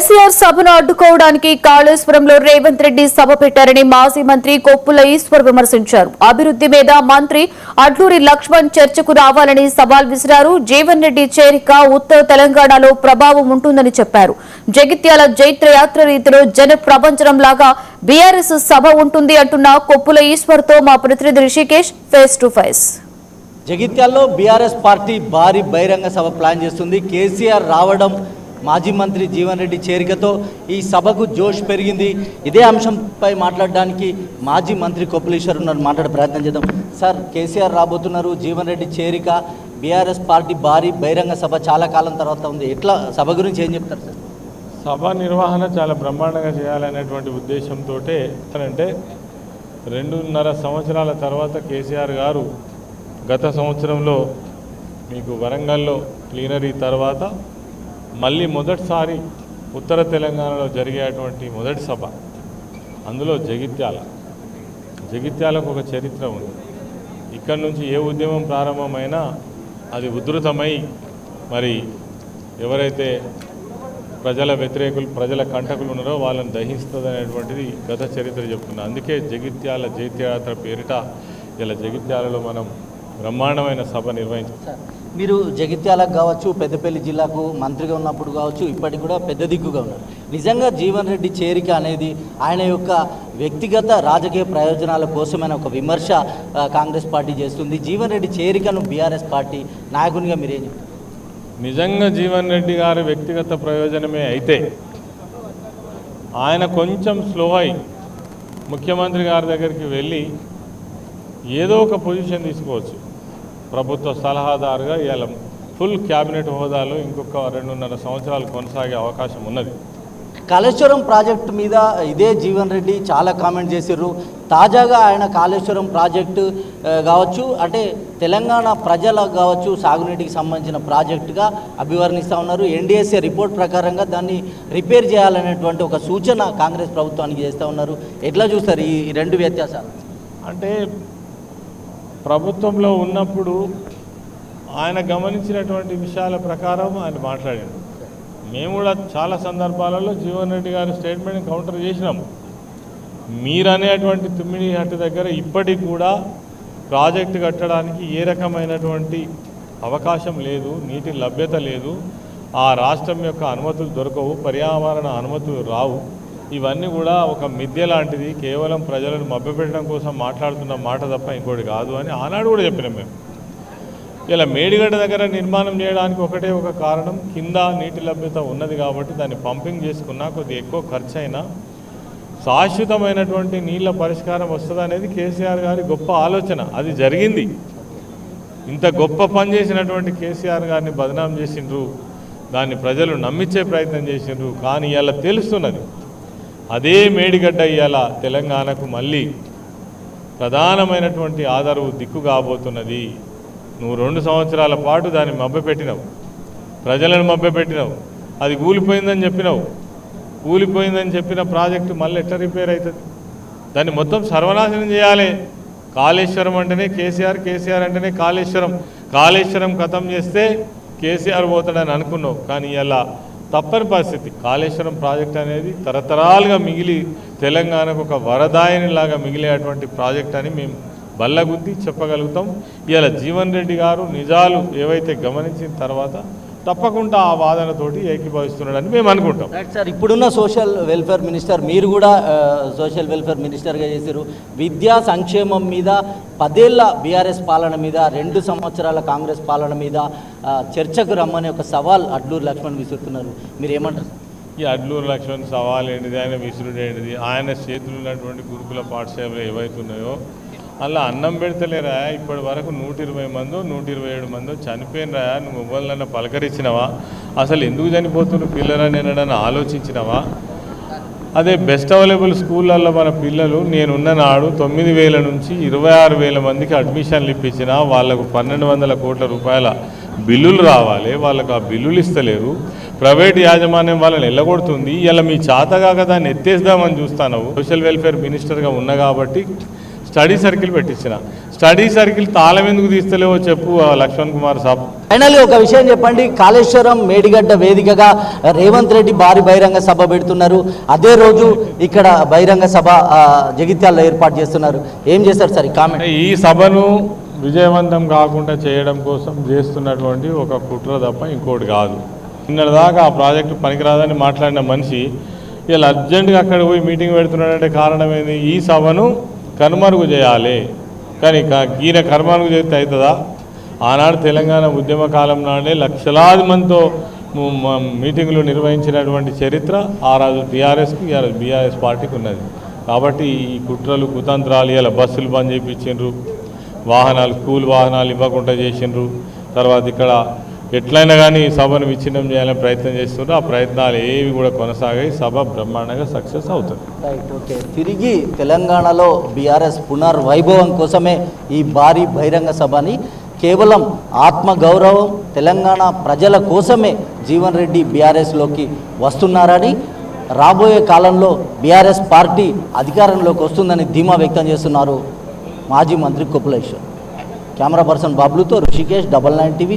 కేసీఆర్ సభను అడ్డుకోవడానికి కాళేశ్వరంలో రేవంత్ రెడ్డి సభ పెట్టారని మాజీ మంత్రి కొప్పుల ఈశ్వర్ విమర్శించారు. అభివృద్ధి మీద మంత్రి అడ్లూరి లక్ష్మణ్ చర్చకు రావాలని సవాల్ విసిరారు. జీవన్ రెడ్డి చేరిక ఉత్తర తెలంగాణలో ప్రభావం ఉంటుందని చెప్పారు. జగిత్యాల జైత్రయాత్ర రీతిలో జన ప్రపంచం లాగా బీఆర్ఎస్ సభ ఉంటుంది అంటున్న కొప్పుల ఈశ్వర్ తో మా ప్రతినిధి రిషికేష్ ఫేస్ టు ఫేస్. జగిత్యాల్లో బీఆర్ఎస్ పార్టీ భారీ బహిరంగ సభ ప్లాన్ చేస్తుంది. కేసీఆర్ రావడం, మాజీ మంత్రి జీవన్ రెడ్డి చేరికతో ఈ సభకు జోష్ పెరిగింది. ఇదే అంశంపై మాట్లాడడానికి మాజీ మంత్రి కొప్పులీశ్వర్ ఉన్నారు, మాట్లాడే ప్రయత్నం చేద్దాం. సార్, కేసీఆర్ రాబోతున్నారు, జీవన్ రెడ్డి చేరిక, బీఆర్ఎస్ పార్టీ భారీ బహిరంగ సభ చాలా కాలం తర్వాత ఉంది. ఎట్లా సభ గురించి ఏం చెప్తారు సార్? సభ నిర్వహణ చాలా బ్రహ్మాండంగా చేయాలనేటువంటి ఉద్దేశంతో అంటే 2.5 సంవత్సరాల తర్వాత కేసీఆర్ గారు గత సంవత్సరంలో మీకు వరంగల్లో ప్లీనరీ తర్వాత మళ్ళీ మొదటిసారి ఉత్తర తెలంగాణలో జరిగేటువంటి మొదటి సభ, అందులో జగిత్యాలకు ఒక చరిత్ర ఉంది. ఇక్కడి నుంచి ఏ ఉద్యమం ప్రారంభమైనా అది ఉధృతమై మరి ఎవరైతే ప్రజల వ్యతిరేకులు, ప్రజల కంటకులు ఉన్నారో వాళ్ళని దహిస్తుంది అనేటువంటిది గత చరిత్ర చెప్తున్నా. అందుకే జగిత్యాల జైత్రయాత్ర పేరిట ఇలా జగిత్యాలలో మనం బ్రహ్మాండమైన సభ నిర్వహించాం. మీరు జగిత్యాలకు కావచ్చు, పెద్దపల్లి జిల్లాకు మంత్రిగా ఉన్నప్పుడు కావచ్చు, ఇప్పటికి కూడా పెద్ద దిక్కుగా ఉన్నారు. నిజంగా జీవన్ రెడ్డి చేరిక అనేది ఆయన యొక్క వ్యక్తిగత రాజకీయ ప్రయోజనాల కోసమైన ఒక విమర్శ కాంగ్రెస్ పార్టీ చేస్తుంది. జీవన్ రెడ్డి చేరికను బీఆర్ఎస్ పార్టీ నాయకునిగా మీరేం చెప్తారు? నిజంగా జీవన్ రెడ్డి గారి వ్యక్తిగత ప్రయోజనమే అయితే ఆయన కొంచెం స్లో అయి ముఖ్యమంత్రి గారి దగ్గరికి వెళ్ళి ఏదో ఒక పొజిషన్ తీసుకోవచ్చు. ప్రభుత్వ సలహాదారుగా ఇవాళ ఫుల్ క్యాబినెట్ హోదాలో ఇంకొక 2.5 సంవత్సరాలు కొనసాగే అవకాశం ఉన్నది. కాళేశ్వరం ప్రాజెక్టు మీద ఇదే జీవన్ రెడ్డి చాలా కామెంట్ చేశారు. తాజాగా ఆయన కాళేశ్వరం ప్రాజెక్టు కావచ్చు, అంటే తెలంగాణ ప్రజలకు కావచ్చు సాగునీటికి సంబంధించిన ప్రాజెక్టుగా అభివర్ణిస్తూ ఉన్నారు. ఎన్డీఎస్ఏ రిపోర్ట్ ప్రకారంగా దాన్ని రిపేర్ చేయాలనేటువంటి ఒక సూచన కాంగ్రెస్ ప్రభుత్వానికి చేస్తూ ఉన్నారు. ఎట్లా చూస్తారు ఈ రెండు వ్యత్యాసాలు? అంటే ప్రభుత్వంలో ఉన్నప్పుడు ఆయన గమనించినటువంటి విషయాల ప్రకారం ఆయన మాట్లాడాడు. మేము కూడా చాలా సందర్భాలలో జీవన్ రెడ్డి గారి స్టేట్మెంట్ కౌంటర్ చేసినాము. మీరనేటువంటి తుమ్మిడిహట్టు దగ్గర ఇప్పటికి కూడా ప్రాజెక్టు కట్టడానికి ఏ రకమైనటువంటి అవకాశం లేదు, నీటి లభ్యత లేదు, ఆ రాష్ట్రం యొక్క అనుమతులు దొరకవు, పర్యావరణ అనుమతులు రావు. ఇవన్నీ కూడా ఒక మిథ్య లాంటిది, కేవలం ప్రజలను మభ్యపెట్టడం కోసం మాట్లాడుతున్న మాట తప్ప ఇంకోటి కాదు అని ఆనాడు కూడా చెప్పినాం మేము. ఇలా మేడిగడ్డ దగ్గర నిర్మాణం చేయడానికి ఒకటే ఒక కారణం, కింద నీటి లభ్యత ఉన్నది కాబట్టి దాన్ని పంపింగ్ చేసుకున్నా కొద్దిగా ఎక్కువ ఖర్చు అయినా శాశ్వతమైనటువంటి నీళ్ళ పరిష్కారం వస్తుంది అనేది కేసీఆర్ గారి గొప్ప ఆలోచన. అది జరిగింది. ఇంత గొప్ప పని చేసినటువంటి కేసీఆర్ గారిని బదనాం చేసిండ్రు, దాన్ని ప్రజలు నమ్మించే ప్రయత్నం చేసిండ్రు. కానీ ఇలా తెలుస్తున్నది అదే మేడిగడ్డ ఇవాళ తెలంగాణకు మళ్ళీ ప్రధానమైనటువంటి ఆధారు దిక్కు కాబోతున్నది. నువ్వు 2 సంవత్సరాల పాటు దాన్ని మభ్యపెట్టినావు, ప్రజలను మభ్యపెట్టినావు, అది కూలిపోయిందని చెప్పినావు. కూలిపోయిందని చెప్పిన ప్రాజెక్టు మళ్ళీ ఎట్లా రిపేర్ అవుతుంది? దాన్ని మొత్తం సర్వనాశనం చేయాలి. కాళేశ్వరం అంటేనే కేసీఆర్, కేసీఆర్ అంటేనే కాళేశ్వరం ఖతం చేస్తే కేసీఆర్ పోతాడని అనుకున్నావు. కానీ ఇలా తప్పని పరిస్థితి. కాళేశ్వరం ప్రాజెక్ట్ అనేది తరతరాలుగా మిగిలి తెలంగాణకు ఒక వరదాయనిలాగా మిగిలేటువంటి ప్రాజెక్ట్ అని మేము బల్లగుద్ది చెప్పగలుగుతాం. ఇవాళ జీవన్ రెడ్డి గారు నిజాలు ఏవైతే గమనించిన తర్వాత తప్పకుండా ఆ వాదనతోటి ఏకీభవిస్తున్నాడని మేము అనుకుంటాం. సార్, ఇప్పుడున్న సోషల్ వెల్ఫేర్ మినిస్టర్, మీరు కూడా సోషల్ వెల్ఫేర్ మినిస్టర్గా చేశారు. విద్యా సంక్షేమం మీద 10 ఏళ్ల బీఆర్ఎస్ పాలన మీద, 2 సంవత్సరాల కాంగ్రెస్ పాలన మీద చర్చకు రమ్మని ఒక సవాల్ అడ్లూరి లక్ష్మణ్ విసురుతున్నారు. మీరు ఏమంటారు? ఈ అడ్లూరి లక్ష్మణ్ సవాల్ ఏంటిది, ఆయన విసురుడు ఏంటిది? ఆయన చేతులు ఉన్నటువంటి గురుకుల పాఠశాలలు ఏవైతున్నాయో అలా అన్నం పెడతలేరా? ఇప్పటి వరకు 120 మందో 127 మందో చనిపోయినరా? నువ్వు ఎవరినన్నా పలకరించినవా? అసలు ఎందుకు చనిపోతున్నారు పిల్లలని అనడాన్ని ఆలోచించినవా? అదే బెస్ట్ అవైలబుల్ స్కూళ్ళల్లో మన పిల్లలు నేనున్న నాడు 9,000 నుంచి 26,000 మందికి అడ్మిషన్లు ఇప్పించినా వాళ్ళకు 1,200 కోట్ల రూపాయల బిల్లులు రావాలి. వాళ్ళకు ఆ బిల్లులు ఇస్తలేరు. ప్రైవేట్ యాజమాన్యం వాళ్ళని ఎల్లగొడుతుంది. ఇలా మీ చాతగాక దాన్ని ఎత్తేద్దామని చూస్తాను. సోషల్ వెల్ఫేర్ మినిస్టర్గా ఉన్నా కాబట్టి స్టడీ సర్కిల్ పెట్టించిన. స్టడీ సర్కిల్ తాళం ఎందుకు తీస్తలేవో చెప్పు లక్ష్మణ్ కుమార్ సాబ్. ఫైనల్లీ ఒక విషయం చెప్పండి, కాళేశ్వరం మేడిగడ్డ వేదికగా రేవంత్ రెడ్డి భారీ బహిరంగ సభ పెడుతున్నారు. అదే రోజు ఇక్కడ బహిరంగ సభ జగిత్యాలలో ఏర్పాటు చేస్తున్నారు. ఏం చేస్తారు సార్ ఈ కామెంట్? ఈ సభను విజయవంతం కాకుండా చేయడం కోసం చేస్తున్నటువంటి ఒక కుట్ర తప్ప ఇంకోటి కాదు. నిన్నటిదాకా ఆ ప్రాజెక్టు పనికిరాదని మాట్లాడిన మనిషి ఇలా అర్జెంటుగా అక్కడ పోయి మీటింగ్ పెడుతున్నాడంటే కారణం ఏంది? ఈ సభను కనుమరుగు చేయాలి. కానీ ఈయన కనుమరుగు చేస్తే అవుతుందా? ఆనాడు తెలంగాణ ఉద్యమ కాలం నాడే లక్షలాది మందితో మీటింగులు నిర్వహించినటువంటి చరిత్ర ఆ రోజు టీఆర్ఎస్కి బీఆర్ఎస్ పార్టీకి ఉన్నది. కాబట్టి ఈ కుట్రలు కుతంత్రాలు, ఇలా బస్సులు బంద్ చేయించిండ్రు, వాహనాలు స్కూల్ వాహనాలు ఇవ్వకుండా చేసిండ్రు, తర్వాత ఇక్కడ ఎట్లయినా కానీ సభను విచ్ఛిన్నం చేయాలని ప్రయత్నం చేస్తున్నారు. ఆ ప్రయత్నాలు ఏవి కూడా కొనసాగాయి. సభ బ్రహ్మాండంగా సక్సెస్ అవుతుంది. Right, okay. తిరిగి తెలంగాణలో బీఆర్ఎస్ పునర్వైభవం కోసమే ఈ భారీ బహిరంగ సభని కేవలం ఆత్మగౌరవం తెలంగాణ ప్రజల కోసమే జీవన్ రెడ్డి బీఆర్ఎస్లోకి వస్తున్నారని, రాబోయే కాలంలో బీఆర్ఎస్ పార్టీ అధికారంలోకి వస్తుందని ధీమా వ్యక్తం చేస్తున్నారు మాజీ మంత్రి కొప్పుల ఈశ్వర్. కెమెరా పర్సన్ బాబ్లుతో ఋషికేష్, 99 టీవీ.